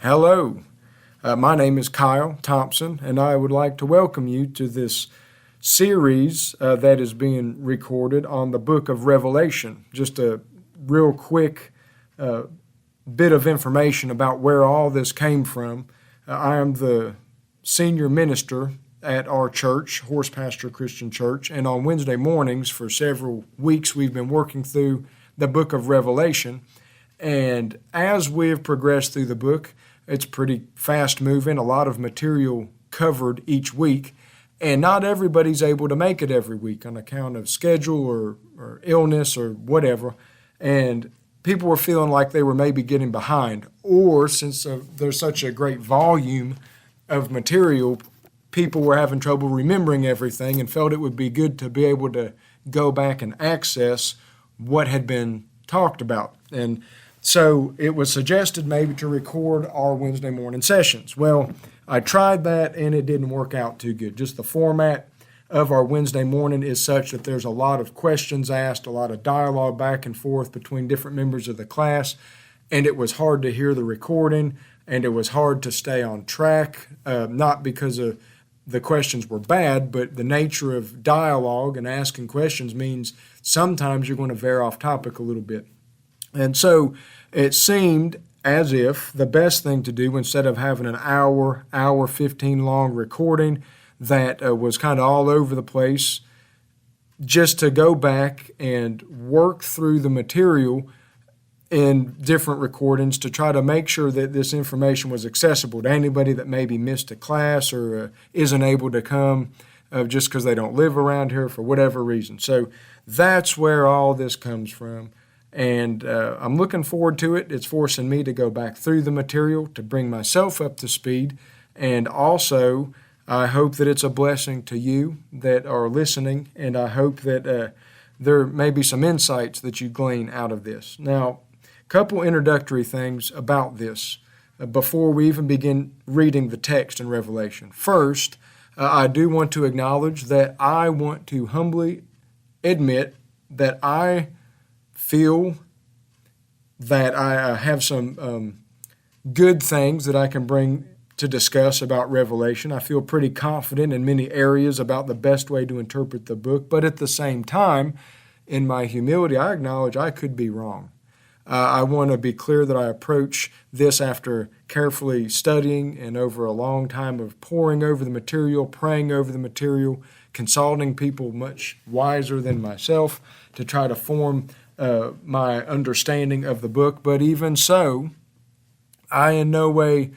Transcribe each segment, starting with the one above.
Hello, my name is Kyle Thompson, and I would like to welcome you to this series that is being recorded on the book of Revelation. Just a real quick bit of information about where all this came from. I am the senior minister at our church, Horse Pasture Christian Church, and on Wednesday mornings for several weeks we've been working through the book of Revelation. And as we've progressed through the book, it's pretty fast moving, a lot of material covered each week, and not everybody's able to make it every week on account of schedule or illness or whatever. And people were feeling like they were maybe getting behind, or since there's such a great volume of material, people were having trouble remembering everything and felt it would be good to be able to go back and access what had been talked about. And so it was suggested maybe to record our Wednesday morning sessions. Well, I tried that and it didn't work out too good. Just the format of our Wednesday morning is such that there's a lot of questions asked, a lot of dialogue back and forth between different members of the class, and it was hard to hear the recording, and it was hard to stay on track, not because of the questions were bad, but the nature of dialogue and asking questions means sometimes you're going to veer off topic a little bit. And so it seemed as if the best thing to do, instead of having an hour 15 long recording that was kind of all over the place, just to go back and work through the material in different recordings to try to make sure that this information was accessible to anybody that maybe missed a class or isn't able to come just because they don't live around here for whatever reason. So that's where all this comes from. And I'm looking forward to it. It's forcing me to go back through the material to bring myself up to speed. And also, I hope that it's a blessing to you that are listening. And I hope that there may be some insights that you glean out of this. Now, a couple introductory things about this before we even begin reading the text in Revelation. First, I do want to acknowledge that I want to humbly admit that I feel that I have some good things that I can bring to discuss about Revelation. I feel pretty confident in many areas about the best way to interpret the book, but at the same time, in my humility, I acknowledge I could be wrong. I want to be clear that I approach this after carefully studying and over a long time of poring over the material, praying over the material, consulting people much wiser than myself to try to form my understanding of the book. But even so, I in no way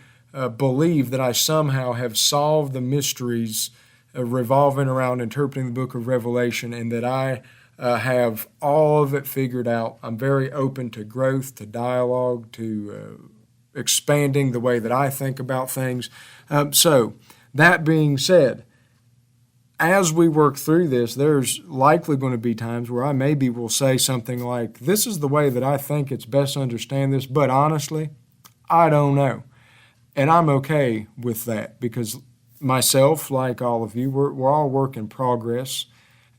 believe that I somehow have solved the mysteries revolving around interpreting the book of Revelation and that I have all of it figured out. I'm very open to growth, to dialogue, to expanding the way that I think about things. So that being said, as we work through this, there's likely going to be times where I maybe will say something like, this is the way that I think it's best to understand this, but honestly, I don't know. And I'm okay with that because myself, like all of you, we're all work in progress.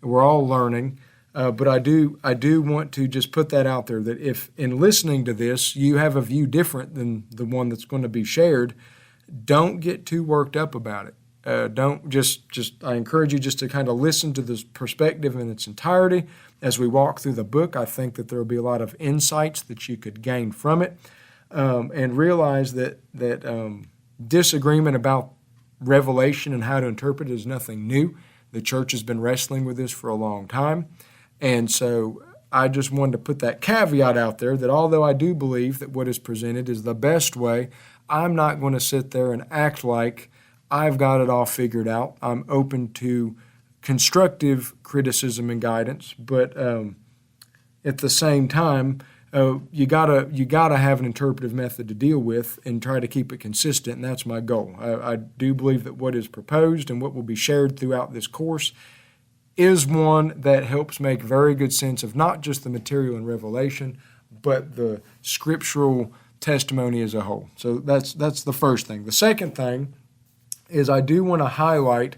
We're all learning. But I do want to just put that out there that if in listening to this you have a view different than the one that's going to be shared, don't get too worked up about it. Don't just I encourage you just to kind of listen to this perspective in its entirety as we walk through the book. I think that there will be a lot of insights that you could gain from it, and realize that disagreement about Revelation and how to interpret it is nothing new. The church has been wrestling with this for a long time. And so I just wanted to put that caveat out there that although I do believe that what is presented is the best way, I'm not going to sit there and act like I've got it all figured out. I'm open to constructive criticism and guidance, but at the same time, you gotta have an interpretive method to deal with and try to keep it consistent, and that's my goal. I do believe that what is proposed and what will be shared throughout this course is one that helps make very good sense of not just the material in Revelation, but the scriptural testimony as a whole. So that's the first thing. The second thing is I do want to highlight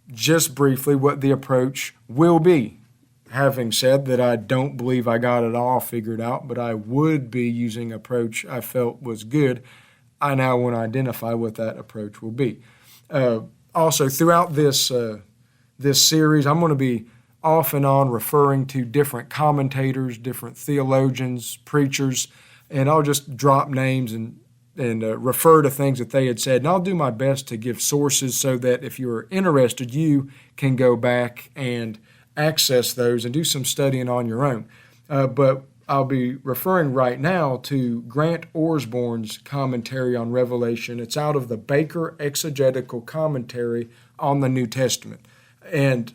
just briefly what the approach will be. Having said that, I don't believe I got it all figured out, but I would be using an approach I felt was good. I now want to identify what that approach will be. Also, throughout this series, I'm going to be off and on referring to different commentators, different theologians, preachers, and I'll just drop names and refer to things that they had said. And I'll do my best to give sources so that if you're interested, you can go back and access those and do some studying on your own. But I'll be referring right now to Grant Osborne's commentary on Revelation. It's out of the Baker Exegetical Commentary on the New Testament. And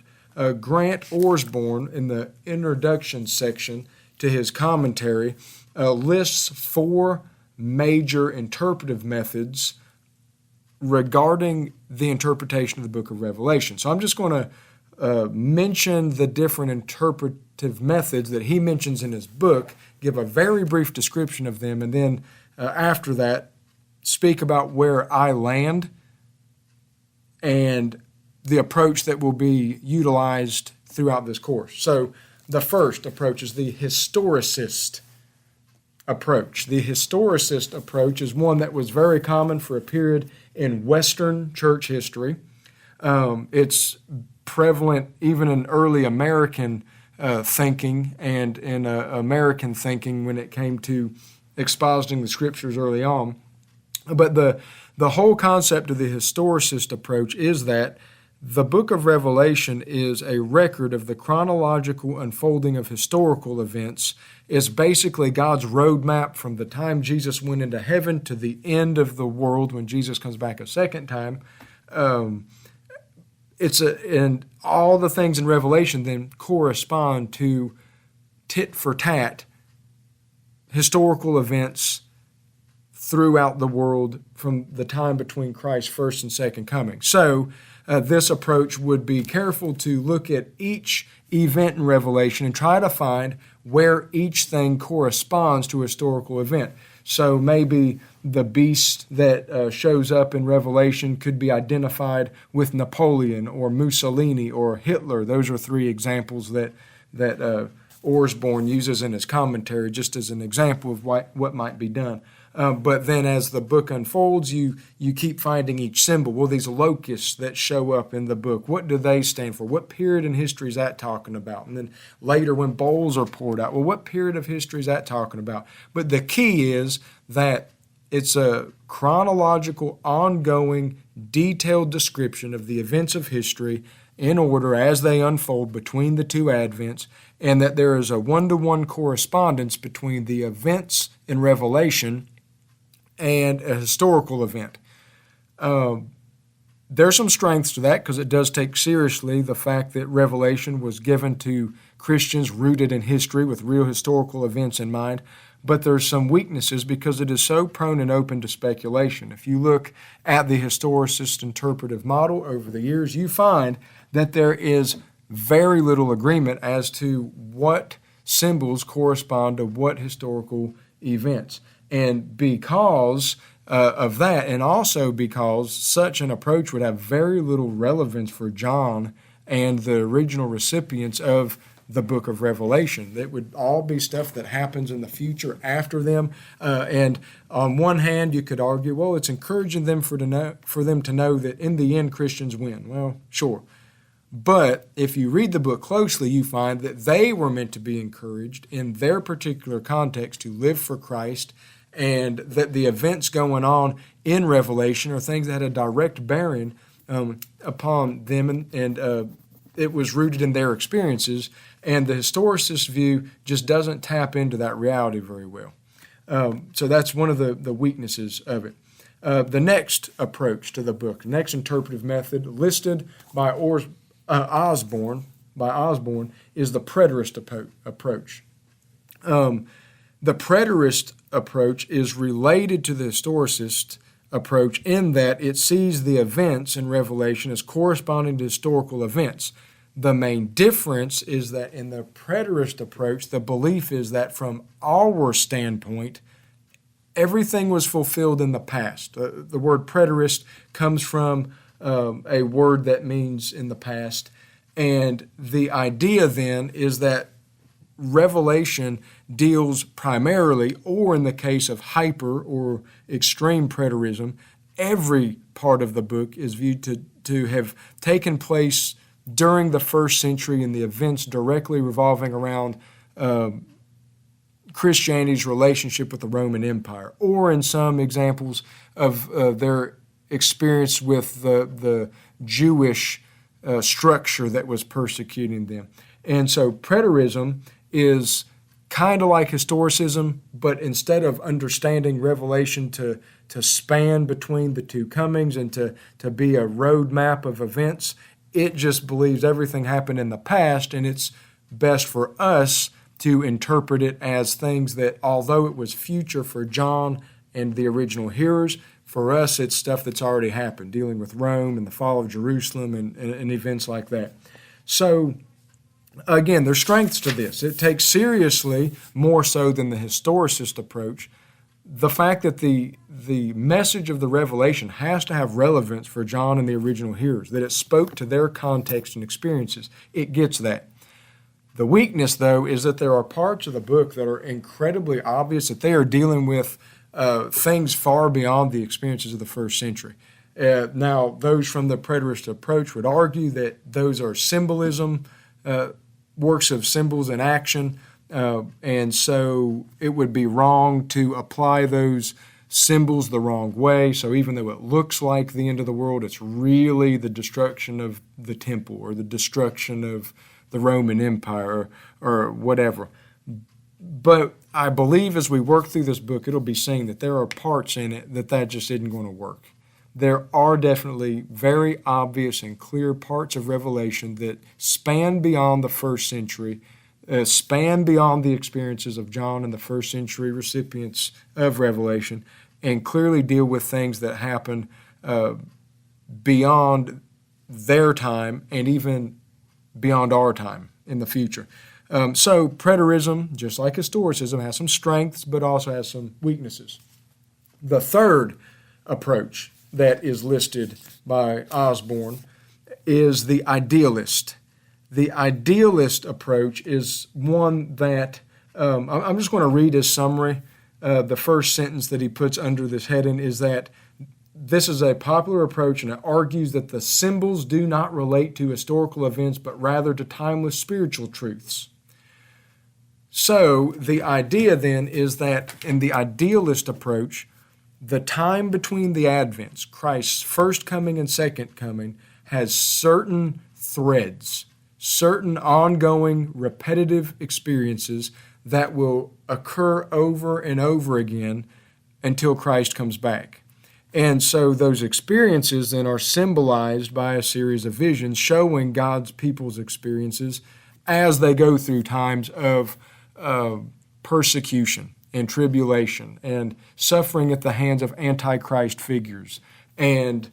Grant Osborne, in the introduction section to his commentary, lists 4 major interpretive methods regarding the interpretation of the book of Revelation. So I'm just going to mention the different interpretive methods that he mentions in his book, give a very brief description of them, and then after that, speak about where I land and the approach that will be utilized throughout this course. So the first approach is the historicist approach. The historicist approach is one that was very common for a period in Western church history. It's prevalent even in early American thinking and in American thinking when it came to expositing the scriptures early on. But the whole concept of the historicist approach is that the book of Revelation is a record of the chronological unfolding of historical events. It's basically God's roadmap from the time Jesus went into heaven to the end of the world when Jesus comes back a second time. And all the things in Revelation then correspond to tit for tat historical events throughout the world from the time between Christ's first and second coming. So this approach would be careful to look at each event in Revelation and try to find where each thing corresponds to a historical event. So maybe the beast that shows up in Revelation could be identified with Napoleon or Mussolini or Hitler. Those are 3 examples that Osborne uses in his commentary just as an example of what might be done. But then as the book unfolds, you keep finding each symbol. Well, these locusts that show up in the book, what do they stand for? What period in history is that talking about? And then later when bowls are poured out, well, what period of history is that talking about? But the key is that it's a chronological, ongoing, detailed description of the events of history in order as they unfold between the 2 advents, and that there is a one-to-one correspondence between the events in Revelation and a historical event. There's some strengths to that because it does take seriously the fact that Revelation was given to Christians rooted in history with real historical events in mind, but there's some weaknesses because it is so prone and open to speculation. If you look at the historicist interpretive model over the years, you find that there is very little agreement as to what symbols correspond to what historical events. And because of that, and also because such an approach would have very little relevance for John and the original recipients of the book of Revelation. It would all be stuff that happens in the future after them. And on one hand, you could argue, well, it's encouraging them for them to know that in the end Christians win. Well, sure. But if you read the book closely, you find that they were meant to be encouraged in their particular context to live for Christ, and that the events going on in Revelation are things that had a direct bearing upon them, and it was rooted in their experiences, and the historicist view just doesn't tap into that reality very well. So that's one of the weaknesses of it. The next approach to the book, next interpretive method listed by Osborne, is the preterist approach. The preterist approach is related to the historicist approach in that it sees the events in Revelation as corresponding to historical events. The main difference is that in the preterist approach, the belief is that from our standpoint, everything was fulfilled in the past. The word preterist comes from a word that means in the past, and the idea then is that Revelation deals primarily, or in the case of hyper or extreme preterism, every part of the book is viewed to have taken place during the first century and the events directly revolving around Christianity's relationship with the Roman Empire, or in some examples of their experience with the Jewish structure that was persecuting them. And so preterism is kind of like historicism, but instead of understanding Revelation to span between the two comings and to be a roadmap of events, it just believes everything happened in the past, and it's best for us to interpret it as things that, although it was future for John and the original hearers, for us it's stuff that's already happened, dealing with Rome and the fall of Jerusalem and events like that. So, again, there's strengths to this. It takes seriously, more so than the historicist approach, the fact that the message of the Revelation has to have relevance for John and the original hearers, that it spoke to their context and experiences. It gets that. The weakness, though, is that there are parts of the book that are incredibly obvious that they are dealing with things far beyond the experiences of the first century. Now, those from the preterist approach would argue that those are symbolism, works of symbols in action, and so it would be wrong to apply those symbols the wrong way. So even though it looks like the end of the world, it's really the destruction of the temple or the destruction of the Roman Empire or whatever. But I believe as we work through this book, it'll be seen that there are parts in it that just isn't going to work. There are definitely very obvious and clear parts of Revelation that span beyond the first century, span beyond the experiences of John and the first century recipients of Revelation, and clearly deal with things that happen beyond their time and even beyond our time in the future. So preterism, just like historicism, has some strengths but also has some weaknesses. The third approach that is listed by Osborne is the idealist. The idealist approach is one that, I'm just going to read his summary. The first sentence that he puts under this heading is that this is a popular approach, and it argues that the symbols do not relate to historical events, but rather to timeless spiritual truths. So the idea then is that in the idealist approach, the time between the advents, Christ's first coming and second coming, has certain threads, certain ongoing repetitive experiences that will occur over and over again until Christ comes back. And so those experiences then are symbolized by a series of visions showing God's people's experiences as they go through times of persecution and tribulation and suffering at the hands of antichrist figures and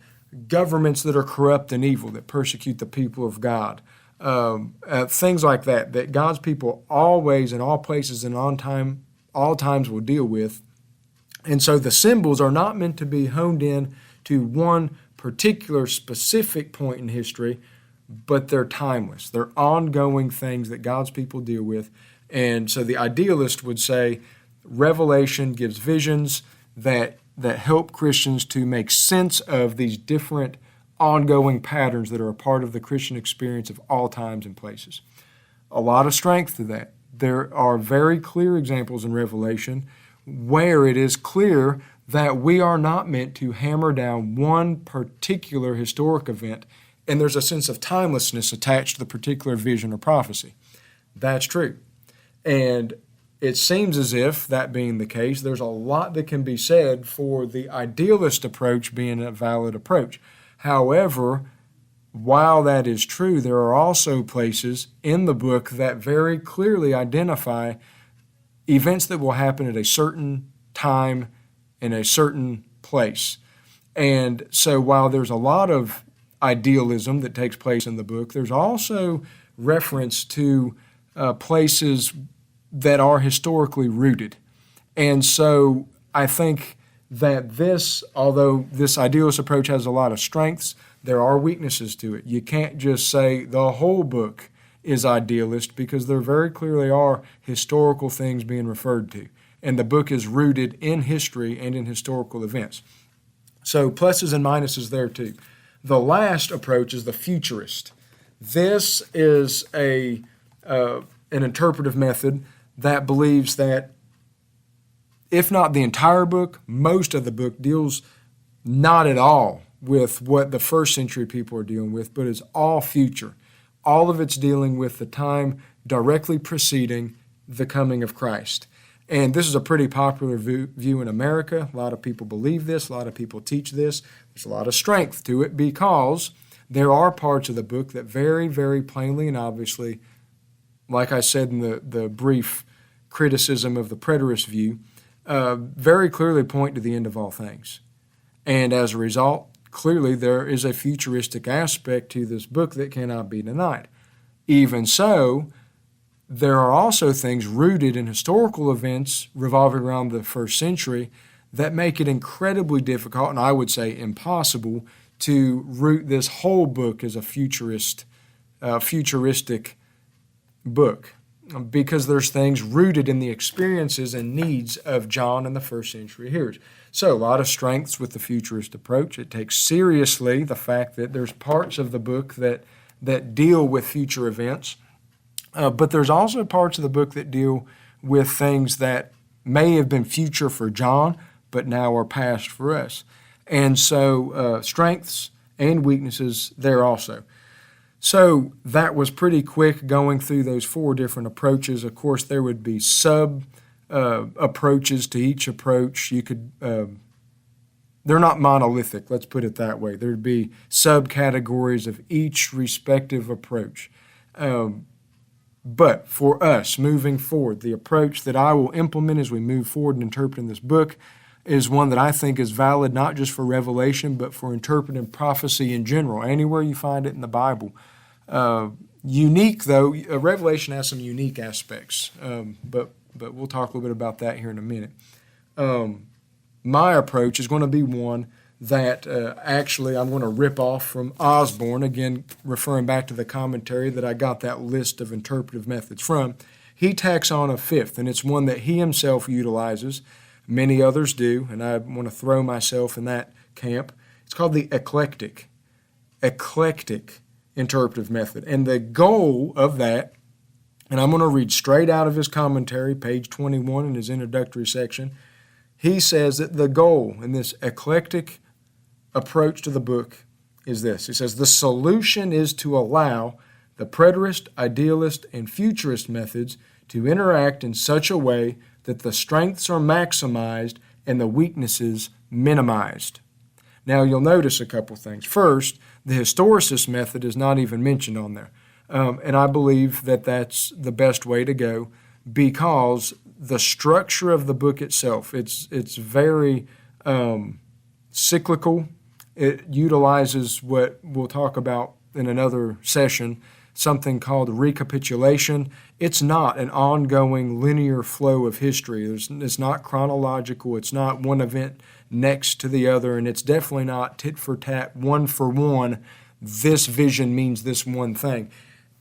governments that are corrupt and evil that persecute the people of God. Things like that God's people always in all places and all times will deal with. And so the symbols are not meant to be honed in to one particular specific point in history, but they're timeless. They're ongoing things that God's people deal with. And so the idealist would say Revelation gives visions that help Christians to make sense of these different ongoing patterns that are a part of the Christian experience of all times and places. A lot of strength to that. There are very clear examples in Revelation where it is clear that we are not meant to hammer down one particular historic event, and there's a sense of timelessness attached to the particular vision or prophecy. That's true. And it seems as if, that being the case, there's a lot that can be said for the idealist approach being a valid approach. However, while that is true, there are also places in the book that very clearly identify events that will happen at a certain time in a certain place. And so while there's a lot of idealism that takes place in the book, there's also reference to places that are historically rooted. And so I think that this, although this idealist approach has a lot of strengths, there are weaknesses to it. You can't just say the whole book is idealist because there very clearly are historical things being referred to. And the book is rooted in history and in historical events. So pluses and minuses there too. The last approach is the futurist. This is an interpretive method that believes that if not the entire book, most of the book deals not at all with what the first century people are dealing with, but is all future. All of it's dealing with the time directly preceding the coming of Christ. And this is a pretty popular view in America. A lot of people believe this. A lot of people teach this. There's a lot of strength to it because there are parts of the book that very, very plainly and obviously, like I said in the brief criticism of the preterist view, very clearly point to the end of all things. And as a result, clearly there is a futuristic aspect to this book that cannot be denied. Even so, there are also things rooted in historical events revolving around the first century that make it incredibly difficult, and I would say impossible, to root this whole book as a futuristic book, because there's things rooted in the experiences and needs of John and the first century hearers. So a lot of strengths with the futurist approach. It takes seriously the fact that there's parts of the book that deal with future events, but there's also parts of the book that deal with things that may have been future for John, but now are past for us. And so strengths and weaknesses there also. So that was pretty quick going through those four different approaches. Of course, there would be approaches to each approach. You could they're not monolithic, let's put it that way. There'd be subcategories of each respective approach. But for us, moving forward, the approach that I will implement as we move forward in interpreting this book is one that I think is valid not just for Revelation, but for interpreting prophecy in general, anywhere you find it in the Bible. Unique, though, Revelation has some unique aspects, but we'll talk a little bit about that here in a minute. My approach is going to be one that actually I'm going to rip off from Osborne, again, referring back to the commentary that I got that list of interpretive methods from. He tacks on a fifth, and it's one that he himself utilizes. Many others do, and I want to throw myself in that camp. It's called the eclectic interpretive method. And the goal of that, and I'm going to read straight out of his commentary, page 21 in his introductory section. He says that the goal in this eclectic approach to the book is this. He says, the solution is to allow the preterist, idealist, and futurist methods to interact in such a way that the strengths are maximized and the weaknesses minimized. Now, you'll notice a couple things. First, the historicist method is not even mentioned on there. And I believe that that's the best way to go because the structure of the book itself, it's very cyclical. It utilizes what we'll talk about in another session, something called recapitulation. It's not an ongoing linear flow of history. It's not chronological. It's not one event next to the other, and it's definitely not tit for tat, one for one. This vision means this one thing.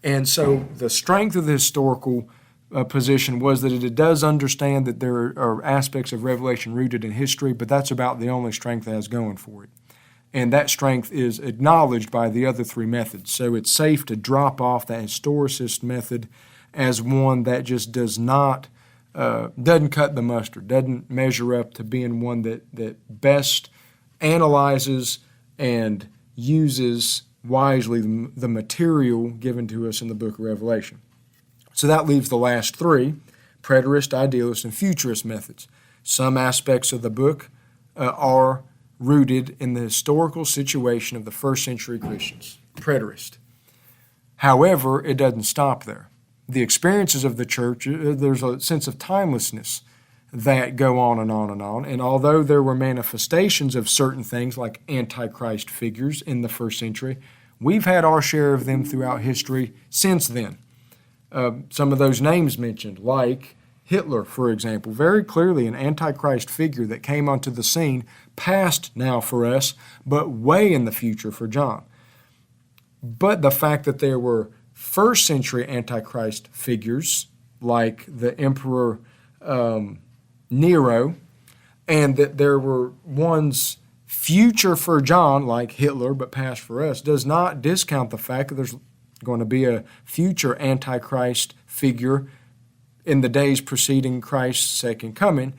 And so the strength of the historical position was that it does understand that there are aspects of Revelation rooted in history, but that's about the only strength it has going for it. And that strength is acknowledged by the other three methods. So it's safe to drop off that historicist method as one that just doesn't cut the mustard, doesn't measure up to being one that best analyzes and uses wisely the material given to us in the book of Revelation. So that leaves the last three, preterist, idealist, and futurist methods. Some aspects of the book are rooted in the historical situation of the first century Christians, preterist. However, it doesn't stop there. The experiences of the church, there's a sense of timelessness that go on and on and on. And although there were manifestations of certain things like Antichrist figures in the first century, we've had our share of them throughout history since then. Some of those names mentioned, like Hitler, for example, very clearly an Antichrist figure that came onto the scene, past now for us, but way in the future for John. But the fact that there were first century Antichrist figures like the Emperor Nero, and that there were ones future for John, like Hitler, but past for us, does not discount the fact that there's going to be a future Antichrist figure in the days preceding Christ's second coming.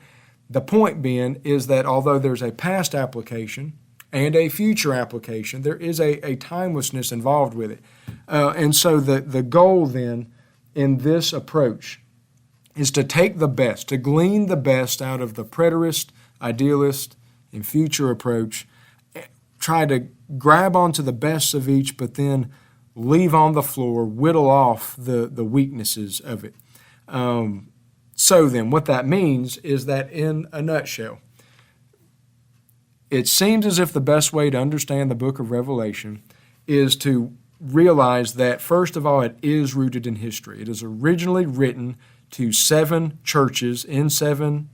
The point being is that although there's a past application and a future application, there is a timelessness involved with it. And so the goal then in this approach is to take the best, to glean the best out of the preterist, idealist, and future approach, try to grab onto the best of each, but then leave on the floor, whittle off the weaknesses of it. So then, what that means is that in a nutshell, it seems as if the best way to understand the book of Revelation is to realize that, first of all, it is rooted in history. It is originally written to 7 churches in 7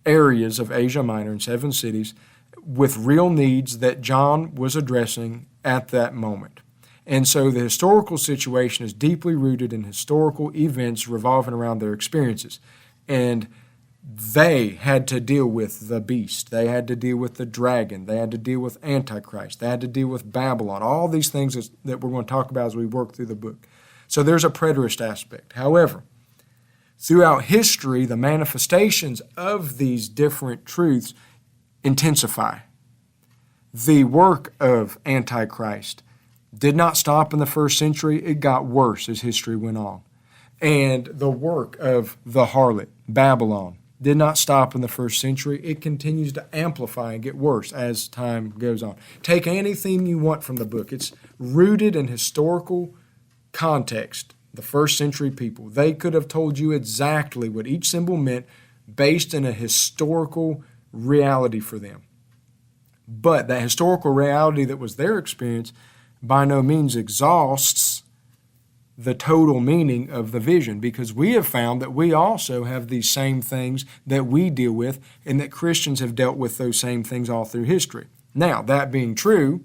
areas of Asia Minor, in 7 cities, with real needs that John was addressing at that moment. And so the historical situation is deeply rooted in historical events revolving around their experiences. And they had to deal with the beast. They had to deal with the dragon. They had to deal with Antichrist. They had to deal with Babylon. All these things that we're going to talk about as we work through the book. So there's a preterist aspect. However, throughout history, the manifestations of these different truths intensify. The work of Antichrist did not stop in the first century. It got worse as history went on. And the work of the harlot, Babylon, did not stop in the first century. It continues to amplify and get worse as time goes on. Take any theme you want from the book. It's rooted in historical context. The first century people, they could have told you exactly what each symbol meant based in a historical reality for them. But that historical reality that was their experience by no means exhausts the total meaning of the vision, because we have found that we also have these same things that we deal with, and that Christians have dealt with those same things all through history. Now, that being true,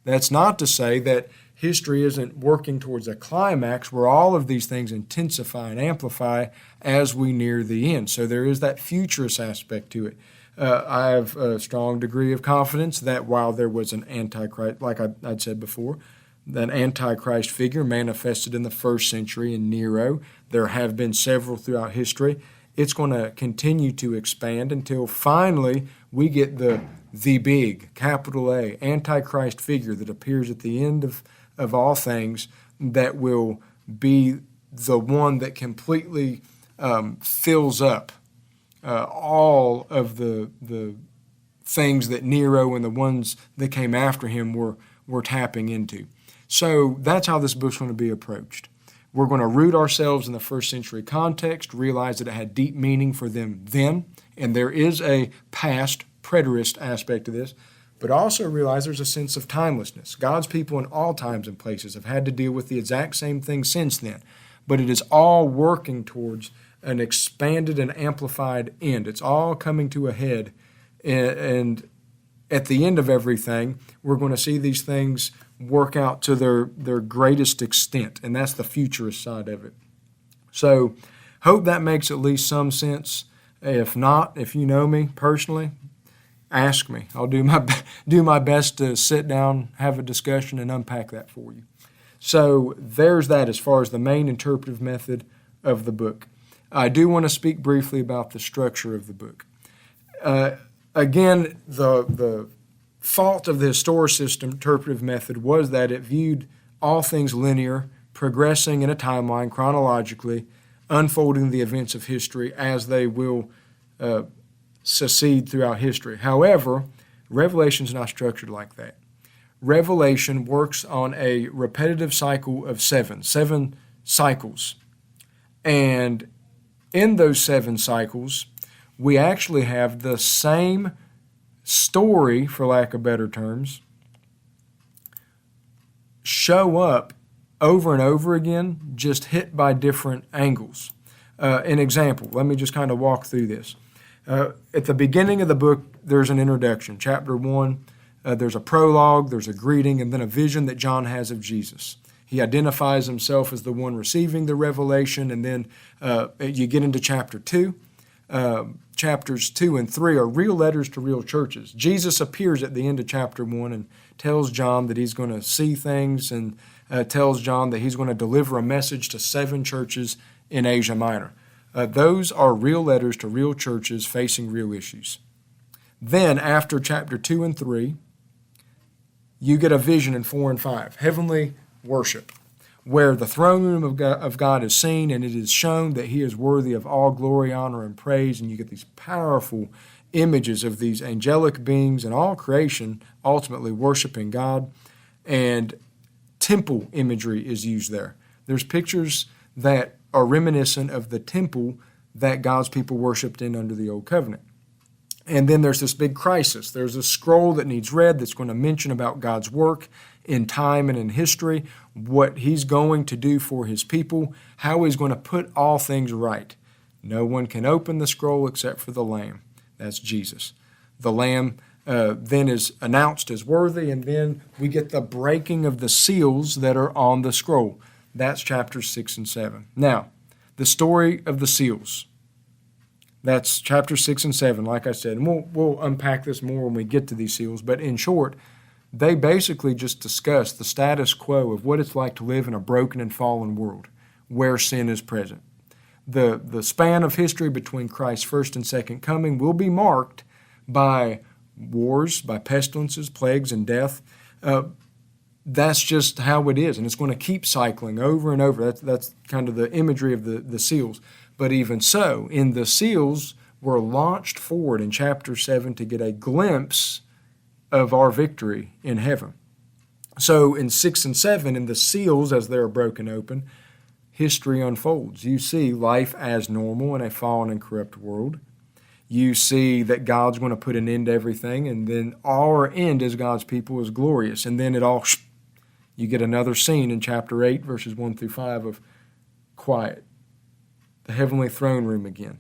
that's not to say that history isn't working towards a climax where all of these things intensify and amplify as we near the end. So there is that futurist aspect to it. I have a strong degree of confidence that while there was an Antichrist, like I'd said before, an Antichrist figure manifested in the first century in Nero, there have been several throughout history. It's going to continue to expand until finally we get the big, capital A, Antichrist figure that appears at the end of all things, that will be the one that completely fills up all of the things that Nero and the ones that came after him were tapping into. So that's how this book's going to be approached. We're going to root ourselves in the first century context, realize that it had deep meaning for them then, and there is a past preterist aspect to this, but also realize there's a sense of timelessness. God's people in all times and places have had to deal with the exact same thing since then, but it is all working towards an expanded and amplified end. It's all coming to a head, and at the end of everything, we're going to see these things work out to their greatest extent, and that's the futurist side of it. So, hope that makes at least some sense. If not, if you know me personally, ask me. I'll do my best to sit down, have a discussion, and unpack that for you. So there's that as far as the main interpretive method of the book. I do want to speak briefly about the structure of the book. Again, the fault of the historicist interpretive method was that it viewed all things linear, progressing in a timeline chronologically, unfolding the events of history as they will succeed throughout history. However, Revelation is not structured like that. Revelation works on a repetitive cycle of seven cycles. And in those 7 cycles, we actually have the same story, for lack of better terms, show up over and over again, just hit by different angles. An example, let me just kind of walk through this. At the beginning of the book, there's an introduction. Chapter 1, there's a prologue, there's a greeting, and then a vision that John has of Jesus. He identifies himself as the one receiving the revelation, and then you get into chapter 2. Chapters 2 and 3 are real letters to real churches. Jesus appears at the end of chapter 1 and tells John that he's going to see things, and tells John that he's going to deliver a message to 7 churches in Asia Minor. Those are real letters to real churches facing real issues. Then, after chapter 2 and 3, you get a vision in 4 and 5, heavenly worship, where the throne room of God is seen, and it is shown that he is worthy of all glory, honor, and praise, and you get these powerful images of these angelic beings and all creation ultimately worshiping God, and temple imagery is used there. There's pictures that are reminiscent of the temple that God's people worshiped in under the Old Covenant. And then there's this big crisis. There's a scroll that needs read that's going to mention about God's work in time and in history, what he's going to do for his people, how he's going to put all things right. No one can open the scroll except for the Lamb. That's Jesus. The Lamb then is announced as worthy, and then we get the breaking of the seals that are on the scroll. That's chapters 6 and 7. Now, the story of the seals. That's chapter 6 and 7, like I said. And we'll unpack this more when we get to these seals. But in short, they basically just discuss the status quo of what it's like to live in a broken and fallen world where sin is present. The span of history between Christ's first and second coming will be marked by wars, by pestilences, plagues, and death. That's just how it is, and it's going to keep cycling over and over. That's kind of the imagery of the seals. But even so, in the seals, we're launched forward in chapter 7 to get a glimpse of our victory in heaven. So in 6 and 7, in the seals, as they're broken open, history unfolds. You see life as normal in a fallen and corrupt world. You see that God's going to put an end to everything, and then our end as God's people is glorious. And then you get another scene in chapter 8, verses 1 through 5 of quiet, the heavenly throne room again.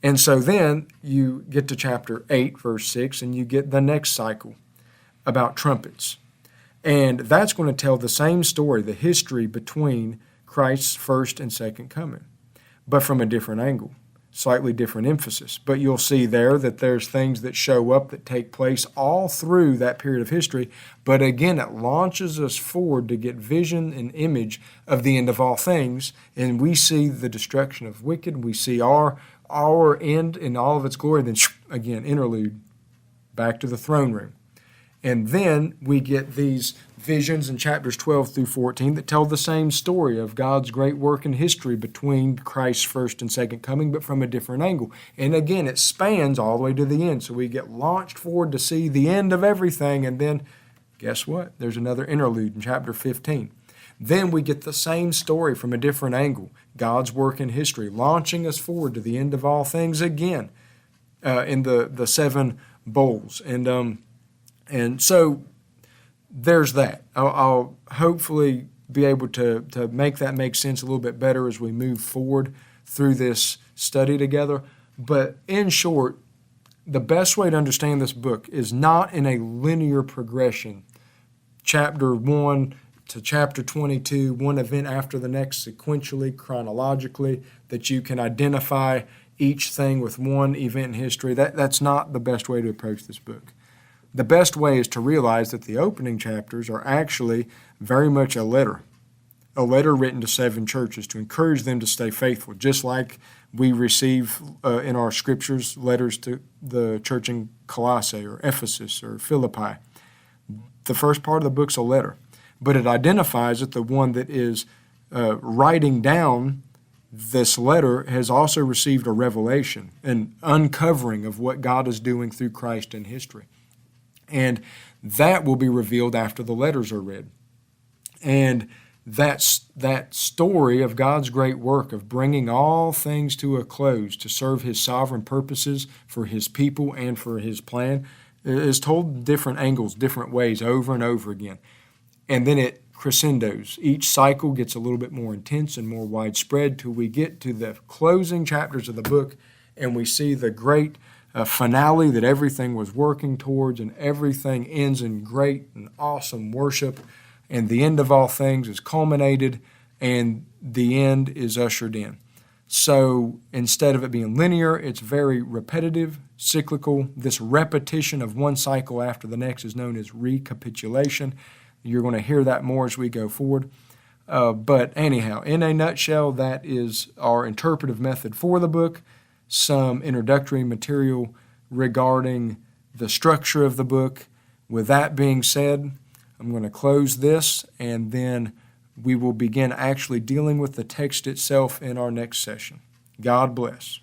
And so then you get to chapter 8, verse 6, and you get the next cycle about trumpets. And that's going to tell the same story, the history between Christ's first and second coming, but from a different angle, slightly different emphasis. But you'll see there that there's things that show up that take place all through that period of history. But again, it launches us forward to get vision and image of the end of all things. And we see the destruction of wicked. We see our end in all of its glory. Then again, interlude, back to the throne room. And then we get these visions in chapters 12 through 14 that tell the same story of God's great work in history between Christ's first and second coming, but from a different angle. And again, it spans all the way to the end. So we get launched forward to see the end of everything. And then, guess what? There's another interlude in chapter 15. Then we get the same story from a different angle. God's work in history, launching us forward to the end of all things again in the 7 bowls. And so there's that. I'll hopefully be able to make that make sense a little bit better as we move forward through this study together. But in short, the best way to understand this book is not in a linear progression. Chapter 1 to chapter 22, one event after the next, sequentially, chronologically, that you can identify each thing with one event in history. That's not the best way to approach this book. The best way is to realize that the opening chapters are actually very much a letter written to 7 churches to encourage them to stay faithful, just like we receive in our scriptures letters to the church in Colossae or Ephesus or Philippi. The first part of the book's a letter, but it identifies that the one that is writing down this letter has also received a revelation, an uncovering of what God is doing through Christ in history. And that will be revealed after the letters are read. And that story of God's great work of bringing all things to a close to serve his sovereign purposes for his people and for his plan is told in different angles, different ways, over and over again. And then it crescendos. Each cycle gets a little bit more intense and more widespread till we get to the closing chapters of the book and we see the great finale that everything was working towards, and everything ends in great and awesome worship and the end of all things is culminated, and the end is ushered in. So instead of it being linear, it's very repetitive, cyclical. This repetition of one cycle after the next is known as recapitulation. You're going to hear that more as we go forward. But anyhow, in a nutshell, that is our interpretive method for the book, some introductory material regarding the structure of the book. With that being said, I'm going to close this, and then we will begin actually dealing with the text itself in our next session. God bless.